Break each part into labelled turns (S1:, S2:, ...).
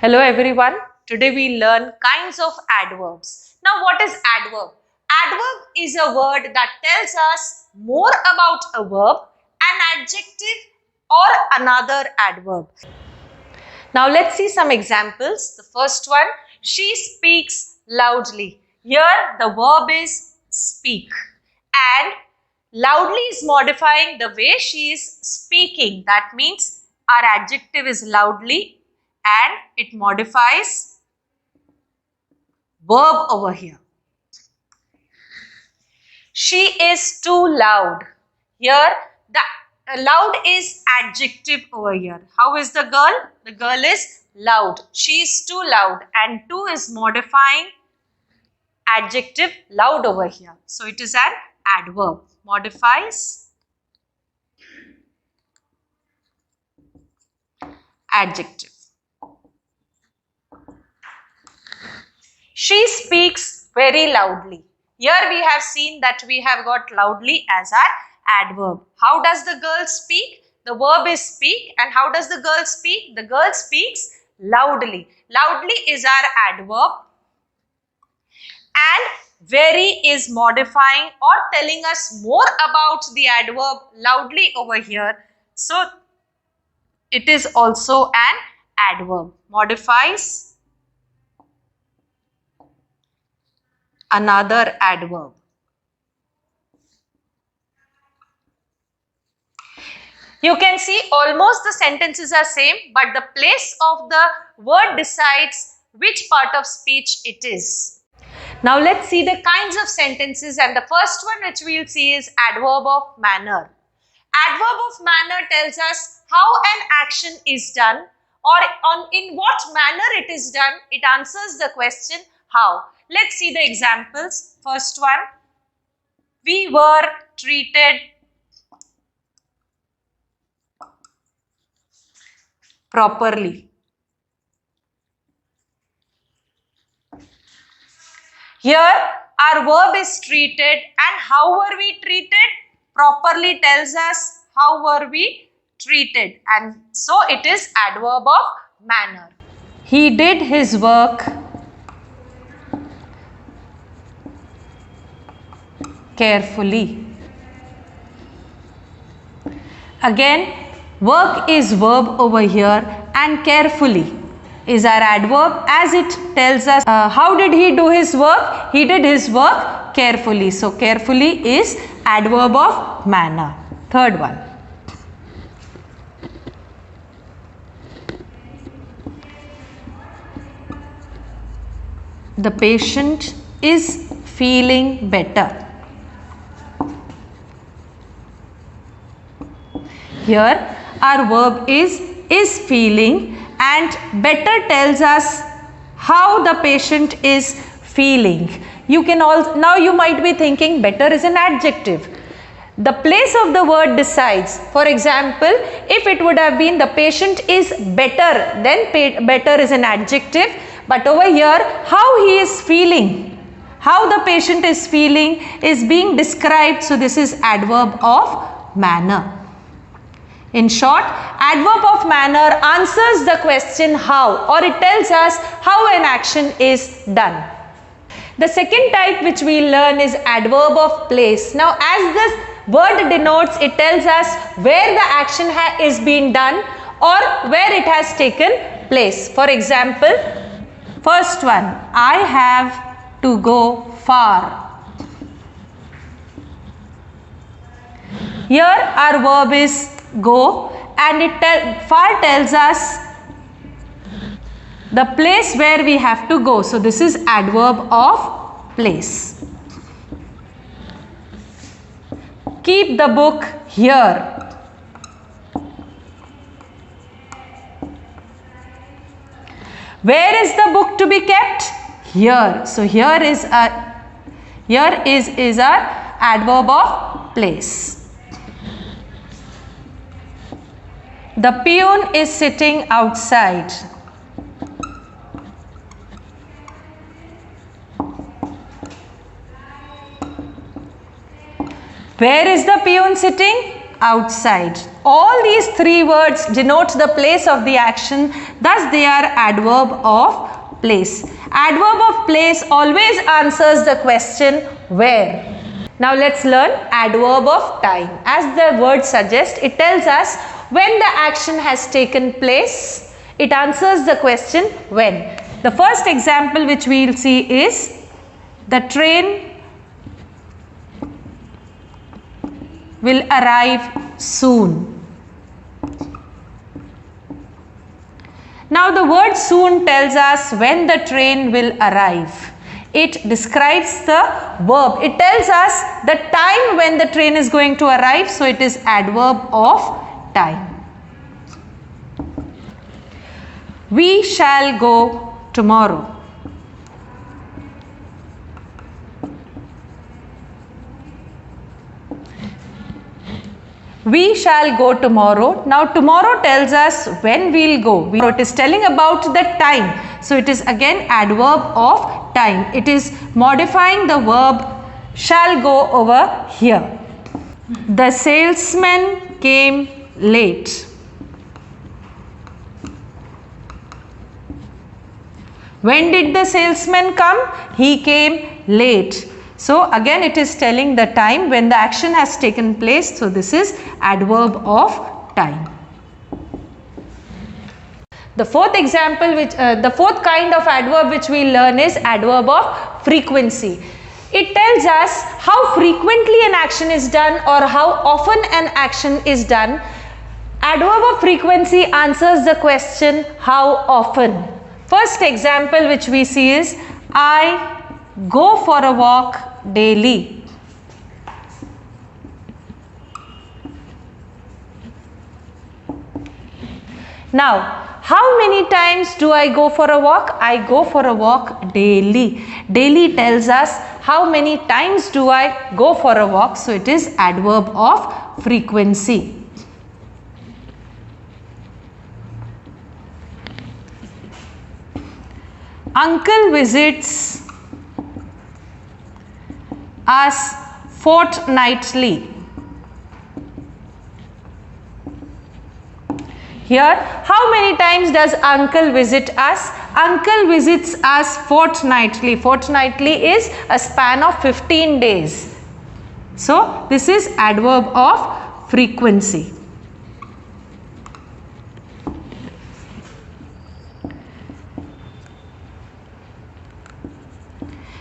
S1: Hello everyone. Today we learn kinds of adverbs. Now what is adverb? Adverb is a word that tells us more about a verb, an adjective or another adverb. Now let's see some examples. The first one, she speaks loudly. Here the verb is speak and loudly is modifying the way she is speaking. That means our adjective is loudly and it modifies verb over here. She is too loud. Here the loud is adjective over here. How is the girl? The girl is loud. She is too loud and too is modifying adjective loud over here. So it is an adverb. Modifies adjective. She speaks very loudly. Here we have seen that we have got loudly as our adverb. How does the girl speak? The verb is speak, and how does the girl speak? The girl speaks loudly. Loudly is our adverb and very is modifying or telling us more about the adverb loudly over here. So it is also an adverb. Modifies another adverb. You can see almost the sentences are same, but the place of the word decides which part of speech it is. Now let's see the kinds of sentences, and the first one which we will see is adverb of manner. Adverb of manner tells us how an action is done or in what manner it is done. It answers the question how. Let's see the examples. First one, we were treated properly. Here our verb is treated, and how were we treated? Properly tells us how were we treated, and so it is adverb of manner. He did his work carefully. Again, work is verb over here and carefully is our adverb as it tells us how did he do his work? He did his work carefully. So carefully is adverb of manner. Third one. The patient is feeling better. Here our verb is feeling and better tells us how the patient is feeling. You can also, now you might be thinking better is an adjective. The place of the word decides. For example, if it would have been the patient is better, then better is an adjective. But over here, how he is feeling, how the patient is feeling is being described. So this is adverb of manner. In short, adverb of manner answers the question how, or it tells us how an action is done. The second type which we learn is adverb of place. Now as this word denotes, it tells us where the action is being done or where it has taken place. For example, first one, I have to go far. Here our verb is go, and far tells us the place where we have to go. So this is adverb of place. Keep the book here. Where is the book to be kept? Here. So here is our adverb of place. The peon is sitting outside. Where is the peon sitting? outside. All these three words denote the place of the action, thus they are adverb of place. Adverb of place always answers the question where. Now let's learn adverb of time. As the word suggests, it tells us when the action has taken place. It answers the question when. The first example which we will see is the train will arrive soon. Now the word soon tells us when the train will arrive. It describes the verb. It tells us the time when the train is going to arrive. So it is adverb of time. We shall go tomorrow. We shall go tomorrow. Now tomorrow tells us when we'll go. It is telling about the time. So it is again adverb of time. It is modifying the verb shall go over here. The salesman came late. When did the salesman come? He came late. So again it is telling the time when the action has taken place. So this is adverb of time. The fourth example, the fourth kind of adverb which we learn is adverb of frequency. It tells us how frequently an action is done or how often an action is done. Adverb of frequency answers the question how often. First example which we see is I go for a walk daily. Now, how many times do I go for a walk? I go for a walk daily. Daily tells us how many times do I go for a walk. So it is adverb of frequency. Uncle visits us fortnightly. Here, how many times does uncle visit us? Uncle visits us fortnightly. Fortnightly is a span of 15 days. So, this is adverb of frequency.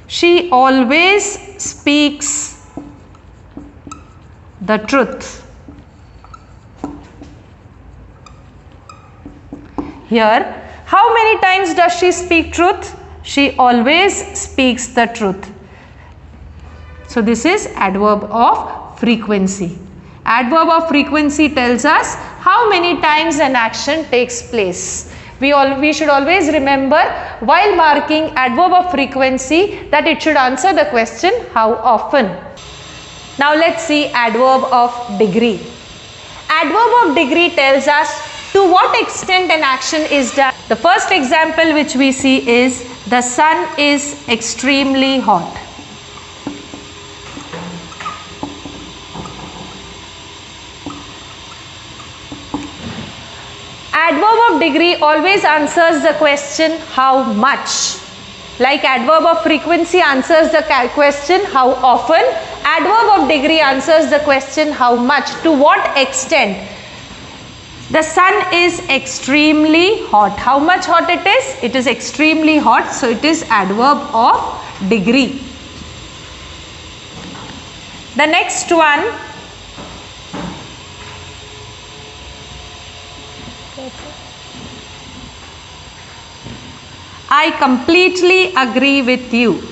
S1: She always speaks the truth. Here, how many times does she speak truth? She always speaks the truth. So this is adverb of frequency. Adverb of frequency tells us how many times an action takes place. We should always remember while marking adverb of frequency that it should answer the question how often. Now let's see adverb of degree. Adverb of degree tells us to what extent an action is done. The first example which we see is the sun is extremely hot. Adverb of degree always answers the question how much. Like adverb of frequency answers the question how often, adverb of degree answers the question how much, to what extent. The sun is extremely hot. How much hot it is? It is extremely hot. So it is adverb of degree. The next one. I completely agree with you.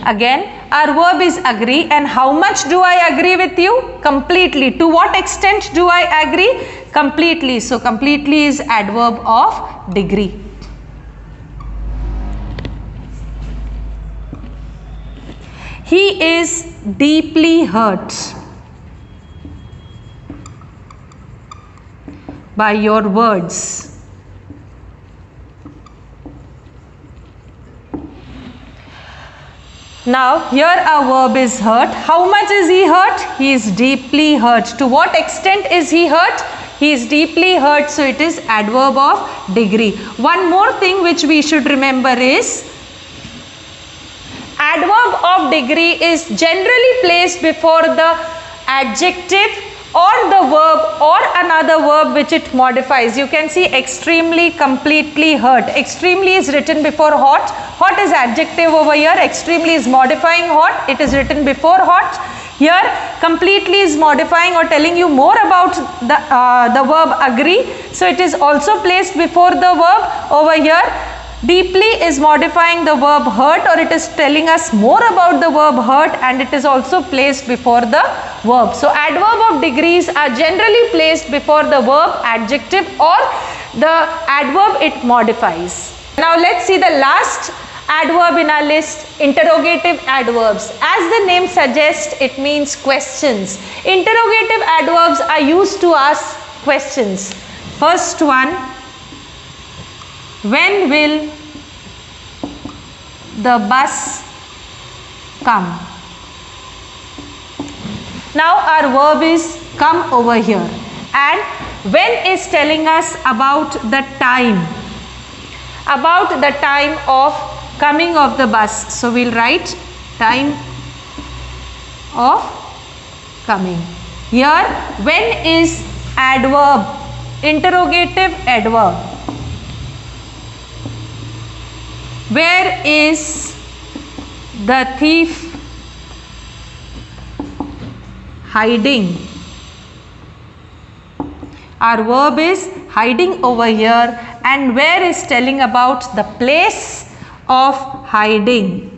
S1: Again, our verb is agree, and how much do I agree with you? Completely. To what extent do I agree? Completely. So, completely is adverb of degree. He is deeply hurt by your words. Now here a verb is hurt. How much is he hurt? He is deeply hurt. To what extent is he hurt? He is deeply hurt, so it is adverb of degree. One more thing which we should remember is adverb of degree is generally placed before the adjective or the verb or another verb which it modifies. You can see extremely, completely hurt. Extremely is written before hot. Hot is adjective over here. Extremely is modifying hot. It is written before hot. Here completely is modifying or telling you more about the verb agree. So it is also placed before the verb over here. Deeply is modifying the verb hurt, or it is telling us more about the verb hurt, and it is also placed before the verb. So adverb of degrees are generally placed before the verb, adjective, or the adverb it modifies. Now let's see the last adverb in our list, interrogative adverbs. As the name suggests, it means questions. Interrogative adverbs are used to ask questions. First one, when will the bus come? Now our verb is come over here, and when is telling us about the time of coming of the bus. So we'll write time of coming. Here when is adverb, interrogative adverb. Where is the thief hiding? Our verb is hiding over here, and where is telling about the place of hiding.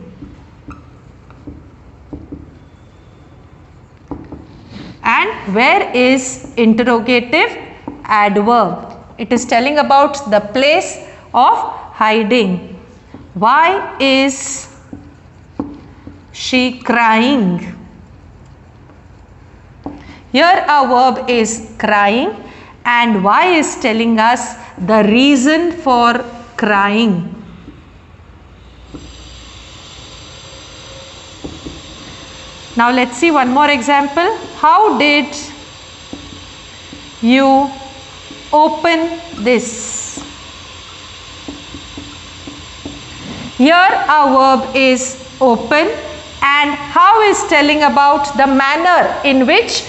S1: And where is interrogative adverb? It is telling about the place of hiding. Why is she crying? Here our verb is crying, and why is telling us the reason for crying. Now let's see one more example. How did you open this? Here our verb is open, and how is telling about the manner in which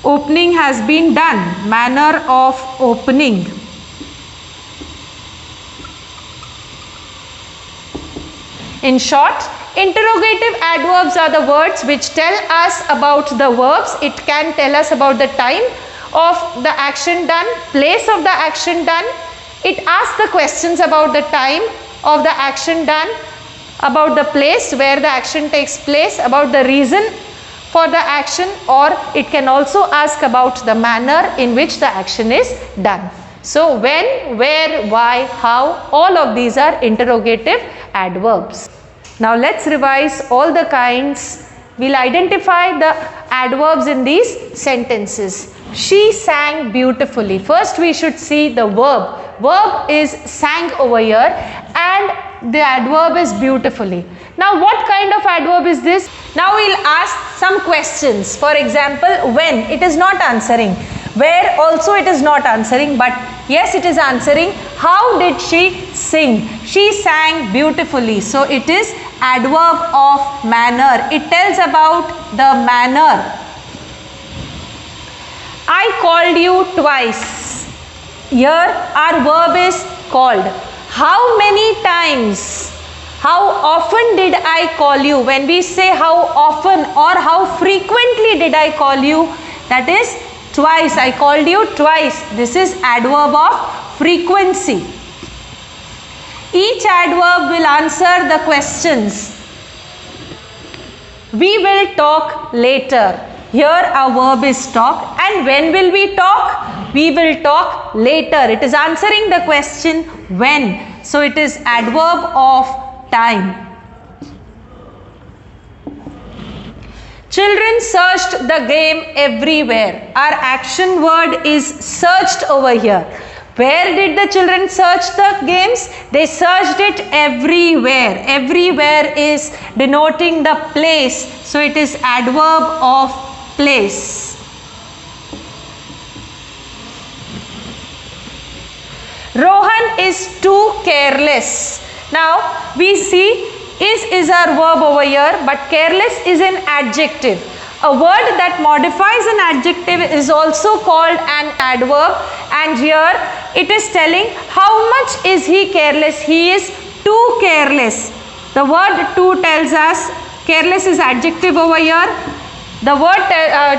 S1: opening has been done, manner of opening. In short, interrogative adverbs are the words which tell us about the verbs. It can tell us about the time of the action done, place of the action done. It asks the questions about the time of the action done, about the place where the action takes place, about the reason for the action, or it can also ask about the manner in which the action is done. So when, where, why, how, all of these are interrogative adverbs. Now let's revise all the kinds. We'll identify the adverbs in these sentences. She sang beautifully. First we should see the verb. Verb is sang over here, and the adverb is beautifully. Now what kind of adverb is this? Now we'll ask some questions. For example, when, it is not answering. Where, also it is not answering, but yes, it is answering. How did she sing? She sang beautifully. So it is adverb of manner. It tells about the manner. I called you twice. Here our verb is called. How many times? How often did I call you? When we say how often or how frequently did I call you, that is twice. I called you twice. This is adverb of frequency. Each adverb will answer the questions. We will talk later. Here our verb is talk, and when will we talk? We will talk later. It is answering the question when. So it is adverb of time. Children searched the game everywhere. Our action word is searched over here. Where did the children search the games? They searched it everywhere. Everywhere is denoting the place. So it is adverb of place. Rohan is too careless. Now we see is our verb over here, but careless is an adjective. A word that modifies an adjective is also called an adverb, and here it is telling how much is he careless. He is too careless. The word too tells us, careless is adjective over here. The word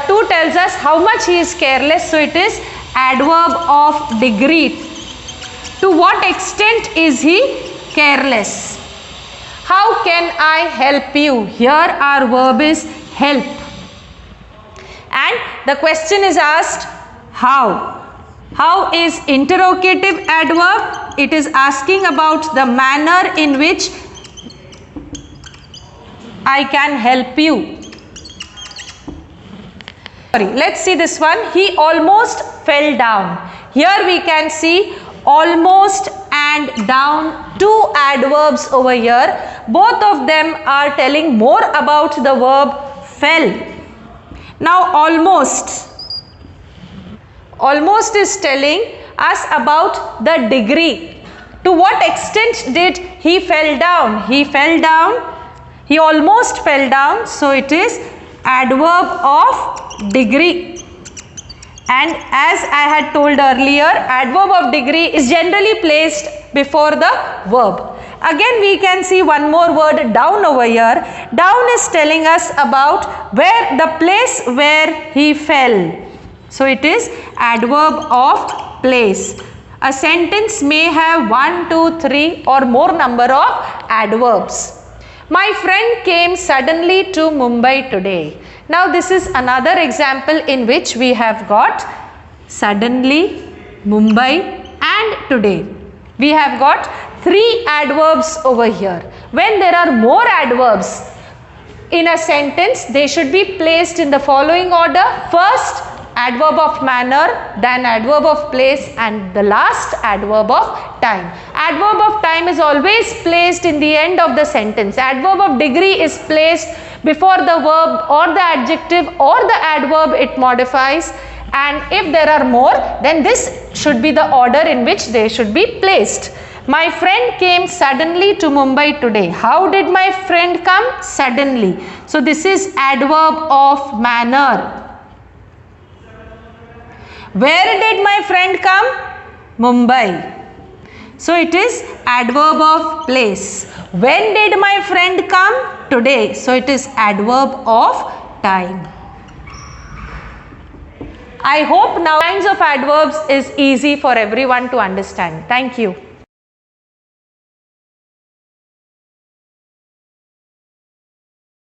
S1: too tells us how much he is careless, so it is adverb of degree. To what extent is he careless? How can I help you? Here our verb is help. And the question is asked how. How is interrogative adverb? It is asking about the manner in which I can help you. Let's see this one. He almost fell down. Here we can see almost and down, two adverbs over here. Both of them are telling more about the verb fell. Now almost is telling us about the degree. To what extent did he fell down? He fell down. He almost fell down. So it is adverb of degree. And as I had told earlier, adverb of degree is generally placed before the verb. Again we can see one more word down over here. Down is telling us about where the place where he fell. So it is adverb of place. A sentence may have 1, 2, 3 or more number of adverbs. My friend came suddenly to Mumbai today. Now this is another example in which we have got suddenly, Mumbai and today. We have got 3 adverbs over here. When there are more adverbs in a sentence, they should be placed in the following order. First, adverb of manner, then adverb of place, and the last adverb of time. Adverb of time is always placed in the end of the sentence. Adverb of degree is placed before the verb or the adjective or the adverb it modifies. And if there are more, then this should be the order in which they should be placed. My friend came suddenly to Mumbai today. How did my friend come? Suddenly. So this is adverb of manner. Where did my friend come? Mumbai. So it is adverb of place. When did my friend come? Today. So it is adverb of time. I hope now kinds of adverbs is easy for everyone to understand. Thank you.